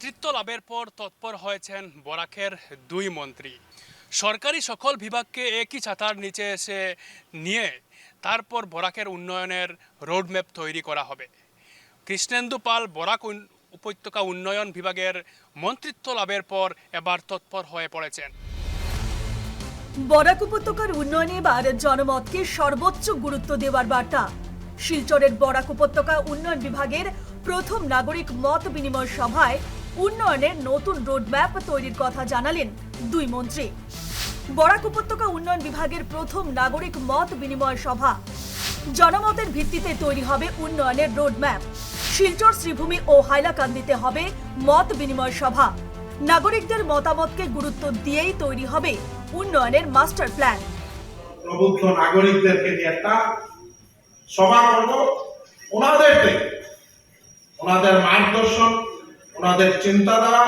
নেতৃত্ব লাভের পর তৎপর হয়েছেন বরাকের দুই মন্ত্রী। সরকারি সকল বিভাগকে একই ছাতার নিচে এসে নিয়ে তারপর বরাকের উন্নয়নের রোডম্যাপ তৈরি করা হবে। কৃষ্ণেন্দু পাল বরাক উপত্যকা উন্নয়ন বিভাগের মন্ত্রিত্ব লাভের পর এবার তৎপর হয়ে পড়েছেন। বরাক উপত্যকার উন্নয়নে এবার জনমতকে সর্বোচ্চ গুরুত্ব দেওয়ার বার্তা। শিলচরের বরাক উপত্যকা উন্নয়ন বিভাগের প্রথম নাগরিক মত বিনিময় সভায় উন্নয়নের নতুন রোডম্যাপ তৈরির কথা জানালেন দুই মন্ত্রী। বরাক উপত্যকা উন্নয়ন বিভাগের প্রথম নাগরিক মত বিনিময় সভা। জনমতের ভিত্তিতে তৈরি হবে উন্নয়নের রোডম্যাপ। শিলচর, শ্রীভূমি ও হাইলাকান্দিতে হবে মত বিনিময় সভা। নাগরিকদের মতামতকে গুরুত্ব দিয়েই তৈরি হবে উন্নয়নের মাস্টার প্ল্যান। প্রবুদ্ধ নাগরিকদেরকে নিয়ে একটা সভা করব, ওনাদের মার্গদর্শন, ওনাদের চিন্তাধারা,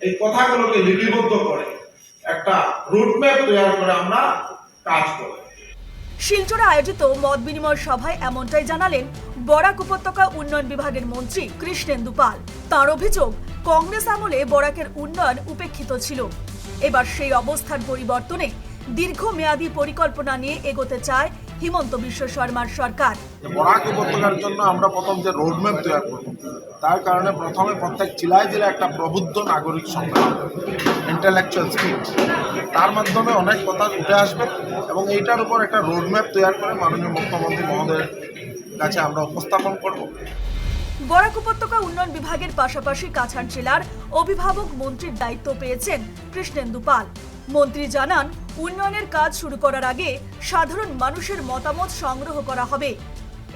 এই কথাগুলোকে লিপিবদ্ধ করে একটা রুটম্যাপ তৈরি করে আমরা কাজ করব। শিলচরে আয়োজিত মত বিনিময় সভায় এমনটাই জানালেন বরাক উপত্যকা উন্নয়ন বিভাগের মন্ত্রী কৃষ্ণেন্দু পাল। তার অভিযোগ, কংগ্রেস আমলে বরাকের উন্নয়ন উপেক্ষিত ছিল। এবার সেই অবস্থার পরিবর্তনে দীর্ঘমেয়াদী পরিকল্পনা নিয়ে এগোতে চায় হিমন্ত বিশ্ব শর্মার সরকার। বরাক উপত্যকার জন্য আমরা প্রথম যে রোডম্যাপ তৈরি করব, তার কারণে প্রথমে প্রত্যেক জেলায় একটা প্রবুদ্ধ নাগরিক সংগ্রাম, ইন্টেলেকচুয়াল স্পিচ, তার মাধ্যমে অনেক কথা উঠে আসবে এবং এইটার উপর একটা রোডম্যাপ তৈরি করে মাননীয় মুখ্যমন্ত্রী মহোদয়ের কাছে আমরা উপস্থাপন করব। বরাক উপত্যকা উন্নয়ন বিভাগের পাশাপাশি কাছাড় জেলার অভিভাবক মন্ত্রীর দায়িত্ব পেয়েছেন কৃষ্ণেন্দু পাল। মন্ত্রী জানান, উন্নয়নের কাজ শুরু করার আগে সাধারণ মানুষের মতামত সংগ্রহ করা হবে।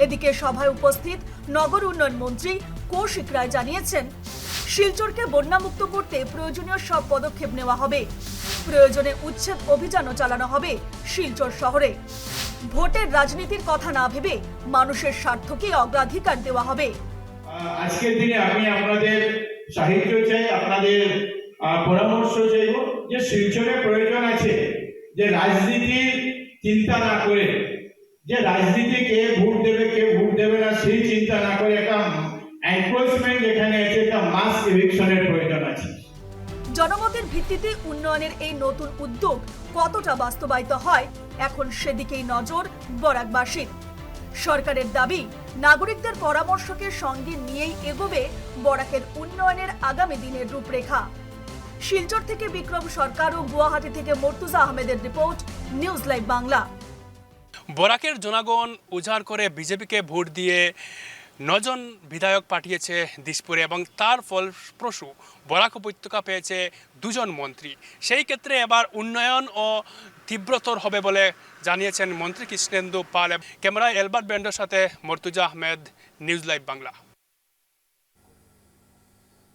এদিকে সভায় উপস্থিত নগর উন্নয়ন মন্ত্রী কৌশিক রায় জানিয়েছেন, শিলচরকে বন্যামুক্ত করতে প্রয়োজনীয় সব পদক্ষেপ নেওয়া হবে। প্রয়োজনে উচ্ছেদ অভিযানও চালানো হবে শিলচর শহরে। ভোটের রাজনীতির কথা না ভেবে মানুষের স্বার্থকে অগ্রাধিকার দেওয়া হবে। আজকের দিনে আমি আপনাদের সাহিত্য চাই, আপনাদের পরামর্শ চাইব যে শিলচরে প্রয়োজন আছে যে রাজনীতির চিন্তা না করে, যে রাজনীতি কে ভোট দেবে কে ভোট দেবে না সেই চিন্তা না করে একটা এনক্রোচমেন্ট যেখানে আছে একটা মাস ইলেকশনের প্রয়োজন আছে। জনমতের ভিত্তিতে উন্নয়নের এই নতুন উদ্যোগ কতটা বাস্তবায়িত হয় এখন সেদিকেই নজর বরাকবাসীর। সরকারের দাবি, নাগরিকদের পরামর্শকে সঙ্গে নিয়েই এগোবে বরাকের উন্নয়নের আগামী দিনের রূপরেখা। শিলচর থেকে বিক্রম সরকার ও গুয়াহাটি থেকে মর্তুজা আহমেদের রিপোর্ট, নিউজ লাইভ বাংলা। বরাকের জনগণ উজাড় করে বিজেপিকে ভোট দিয়ে 9 জন বিধায়ক পাঠিয়েছে দিশপুরে এবং তার ফলপ্রসূ বরাক উপত্যকা পেয়েছে 2 জন মন্ত্রী। সেই ক্ষেত্রে এবার উন্নয়ন ও তীব্রতর হবে বলে জানিয়েছেন মন্ত্রী কৃষ্ণেন্দু পাল। ক্যামেরায় এলবার্ট ব্যান্ডের সাথে মর্তুজা আহমেদ, নিউজ লাইভ বাংলা।